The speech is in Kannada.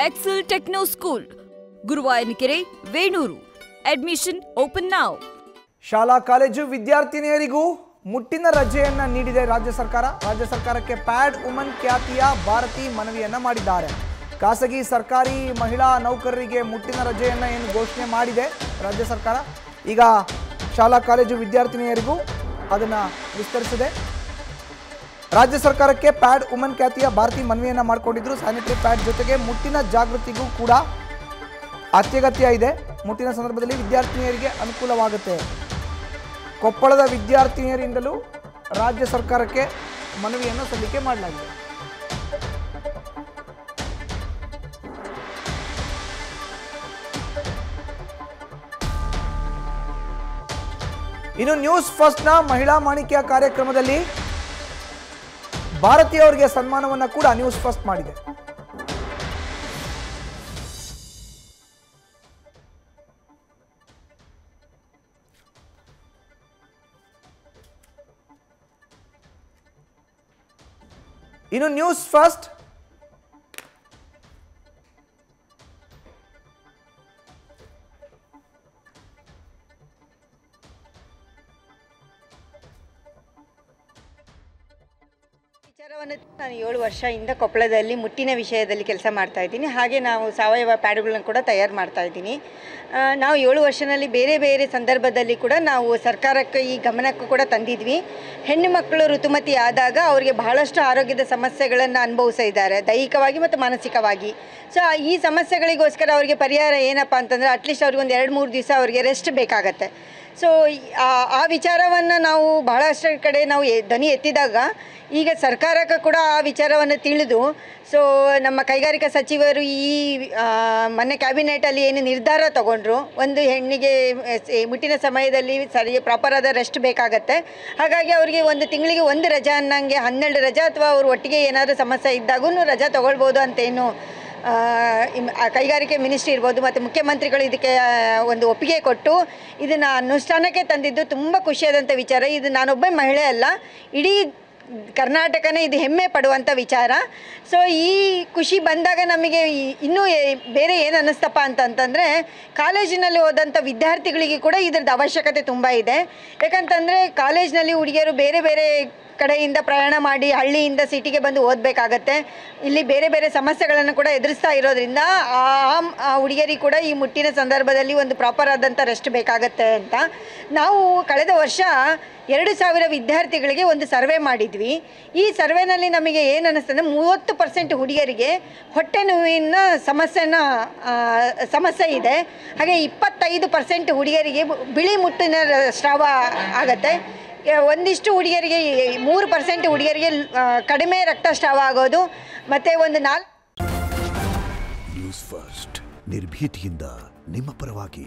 Excel Techno School, Guruvayanakere, Venur. Admission open now. ಶಾಲಾ ಕಾಲೇಜು ವಿದ್ಯಾರ್ಥಿನಿಯರಿಗೂ ಮುಟ್ಟಿನ ರಜೆಯನ್ನ ನೀಡಿದೆ ರಾಜ್ಯ ಸರ್ಕಾರ. ರಾಜ್ಯ ಸರ್ಕಾರಕ್ಕೆ ಪ್ಯಾಡ್ ವುಮನ್ ಖ್ಯಾತಿಯ ಭಾರತಿ ಮನವಿಯನ್ನ ಮಾಡಿದ್ದಾರೆ. ಖಾಸಗಿ ಸರ್ಕಾರಿ ಮಹಿಳಾ ನೌಕರರಿಗೆ ಮುಟ್ಟಿನ ರಜೆಯನ್ನ ಏನು ಘೋಷಣೆ ಮಾಡಿದೆ ರಾಜ್ಯ ಸರ್ಕಾರ, ಈಗ ಶಾಲಾ ಕಾಲೇಜು ವಿದ್ಯಾರ್ಥಿನಿಯರಿಗೂ ಅದನ್ನು ವಿಸ್ತರಿಸಿದೆ. ರಾಜ್ಯ ಸರ್ಕಾರಕ್ಕೆ ಪ್ಯಾಡ್ ವುಮನ್ ಖ್ಯಾತಿಯ ಭಾರತಿ ಮನವಿಯನ್ನ ಮಾಡಿಕೊಂಡಿದ್ರು. ಸ್ಯಾನಿಟರಿ ಪ್ಯಾಡ್ ಜೊತೆಗೆ ಮುಟ್ಟಿನ ಜಾಗೃತಿಗೂ ಕೂಡ ಅತ್ಯಗತ್ಯ ಇದೆ. ಮುಟ್ಟಿನ ಸಂದರ್ಭದಲ್ಲಿ ವಿದ್ಯಾರ್ಥಿನಿಯರಿಗೆ ಅನುಕೂಲವಾಗುತ್ತೆ. ಕೊಪ್ಪಳದ ವಿದ್ಯಾರ್ಥಿನಿಯರಿಂದಲೂ ರಾಜ್ಯ ಸರ್ಕಾರಕ್ಕೆ ಮನವಿಯನ್ನು ಸಲ್ಲಿಕೆ ಮಾಡಲಾಗಿದೆ. ಇನ್ನು ನ್ಯೂಸ್ ಫಸ್ಟ್ನ ಮಹಿಳಾ ಮಾಣಿಕ್ಯ ಕಾರ್ಯಕ್ರಮದಲ್ಲಿ ಭಾರತೀಯವರಿಗೆ ಸನ್ಮಾನವನ್ನು ಕೂಡ ನ್ಯೂಸ್ ಫಸ್ಟ್ ಮಾಡಿದೆ. ಇನ್ನು ನ್ಯೂಸ್ ಫಸ್ಟ್ ನಾನು 7 ವರ್ಷದಿಂದ ಕೊಪ್ಪಳದಲ್ಲಿ ಮುಟ್ಟಿನ ವಿಷಯದಲ್ಲಿ ಕೆಲಸ ಮಾಡ್ತಾ ಇದ್ದೀನಿ. ಹಾಗೆ ನಾವು ಸಾವಯವ ಪ್ಯಾಡ್ಗಳನ್ನು ಕೂಡ ತಯಾರು ಮಾಡ್ತಾ ಇದ್ದೀನಿ. ನಾವು 7 ವರ್ಷದಲ್ಲಿ ಬೇರೆ ಬೇರೆ ಸಂದರ್ಭದಲ್ಲಿ ಕೂಡ ನಾವು ಸರ್ಕಾರಕ್ಕೆ ಈ ಗಮನಕ್ಕೂ ಕೂಡ ತಂದಿದ್ವಿ. ಹೆಣ್ಣು ಮಕ್ಕಳು ಋತುಮತಿ ಆದಾಗ ಅವರಿಗೆ ಬಹಳಷ್ಟು ಆರೋಗ್ಯದ ಸಮಸ್ಯೆಗಳನ್ನು ಅನುಭವಿಸಿದ್ದಾರೆ, ದೈಹಿಕವಾಗಿ ಮತ್ತು ಮಾನಸಿಕವಾಗಿ. ಸೊ ಈ ಸಮಸ್ಯೆಗಳಿಗೋಸ್ಕರ ಅವರಿಗೆ ಪರಿಹಾರ ಏನಪ್ಪ ಅಂತಂದರೆ ಅಟ್ಲೀಸ್ಟ್ ಅವ್ರಿಗೆ ಒಂದು 2-3 ದಿವಸ ಅವರಿಗೆ ರೆಸ್ಟ್ ಬೇಕಾಗತ್ತೆ. ಸೊ ಆ ವಿಚಾರವನ್ನು ನಾವು ಬಹಳಷ್ಟು ಕಡೆ ನಾವು ಧ್ವನಿ ಎತ್ತಿದಾಗ ಈಗ ಸರ್ಕಾರಕ್ಕೆ ಕೂಡ ಆ ವಿಚಾರವನ್ನು ತಿಳಿದು ಸೊ ನಮ್ಮ ಕೈಗಾರಿಕಾ ಸಚಿವರು ಈ ಮೊನ್ನೆ ಕ್ಯಾಬಿನೆಟಲ್ಲಿ ಏನು ನಿರ್ಧಾರ ತಗೊಂಡ್ರು, ಒಂದು ಹೆಣ್ಣಿಗೆ ಮುಟ್ಟಿನ ಸಮಯದಲ್ಲಿ ಸರಿ ಪ್ರಾಪರ್ ಆದ ರೆಸ್ಟ್ ಬೇಕಾಗತ್ತೆ. ಹಾಗಾಗಿ ಅವರಿಗೆ ಒಂದು ತಿಂಗಳಿಗೆ 1 ರಜೆ ಅನ್ನಂಗೆ 12 ರಜೆ ಅಥವಾ ಅವರು ಒಟ್ಟಿಗೆ ಏನಾದರೂ ಸಮಸ್ಯೆ ಇದ್ದಾಗೂ ರಜೆ ತೊಗೊಳ್ಬೋದು ಅಂತೇನು ಕೈಗಾರಿಕೆ ಮಿನಿಸ್ಟ್ರಿ ಇರ್ಬೋದು ಮತ್ತು ಮುಖ್ಯಮಂತ್ರಿಗಳು ಇದಕ್ಕೆ ಒಂದು ಒಪ್ಪಿಗೆ ಕೊಟ್ಟು ಇದನ್ನು ಅನುಷ್ಠಾನಕ್ಕೆ ತಂದಿದ್ದು ತುಂಬ ಖುಷಿಯಾದಂಥ ವಿಚಾರ. ಇದು ನಾನೊಬ್ಬ ಮಹಿಳೆ ಅಲ್ಲ, ಇಡೀ ಕರ್ನಾಟಕನೇ ಇದು ಹೆಮ್ಮೆ ಪಡುವಂಥ ವಿಚಾರ. ಸೊ ಈ ಖುಷಿ ಬಂದಾಗ ನಮಗೆ ಇನ್ನೂ ಬೇರೆ ಏನು ಅನ್ನಿಸ್ತಪ್ಪ ಅಂತಂತಂದರೆ ಕಾಲೇಜಿನಲ್ಲಿ ಹೋದಂಥ ವಿದ್ಯಾರ್ಥಿಗಳಿಗೆ ಕೂಡ ಇದರದ್ದು ಅವಶ್ಯಕತೆ ತುಂಬ ಇದೆ. ಯಾಕಂತಂದರೆ ಕಾಲೇಜಿನಲ್ಲಿ ಹುಡುಗಿಯರು ಬೇರೆ ಬೇರೆ ಕಡೆಯಿಂದ ಪ್ರಯಾಣ ಮಾಡಿ ಹಳ್ಳಿಯಿಂದ ಸಿಟಿಗೆ ಬಂದು ಓದಬೇಕಾಗತ್ತೆ. ಇಲ್ಲಿ ಬೇರೆ ಬೇರೆ ಸಮಸ್ಯೆಗಳನ್ನು ಕೂಡ ಎದುರಿಸ್ತಾ ಇರೋದ್ರಿಂದ ಆ ಹುಡುಗಿಯರಿಗೆ ಕೂಡ ಈ ಮುಟ್ಟಿನ ಸಂದರ್ಭದಲ್ಲಿ ಒಂದು ಪ್ರಾಪರ್ ಆದಂಥ ರೆಸ್ಟ್ ಬೇಕಾಗತ್ತೆ ಅಂತ ನಾವು ಕಳೆದ ವರ್ಷ 2000 ವಿದ್ಯಾರ್ಥಿಗಳಿಗೆ ಒಂದು ಸರ್ವೆ ಮಾಡಿದ್ವಿ. ಈ ಸರ್ವೆನಲ್ಲಿ ನಮಗೆ ಏನು ಅನ್ನಿಸ್ತಂದರೆ 30% ಹುಡುಗಿಯರಿಗೆ ಹೊಟ್ಟೆ ನೋವಿನ ಸಮಸ್ಯೆ ಇದೆ. ಹಾಗೆ 25% ಹುಡುಗಿಯರಿಗೆ ಬಿಳಿ ಮುಟ್ಟಿನ ಸ್ರಾವ ಆಗತ್ತೆ. ಒಂದಿಷ್ಟು ಹುಡುಗಿಯರಿಗೆ 3% ಹುಡುಗಿಯರಿಗೆ ಕಡಿಮೆ ರಕ್ತಸ್ರಾವ ಆಗೋದು. ಮತ್ತು ಒಂದು ನ್ಯೂಸ್ ಫಸ್ಟ್ ನಿರ್ಭೀತಿಯಿಂದ ನಿಮ್ಮ ಪರವಾಗಿ.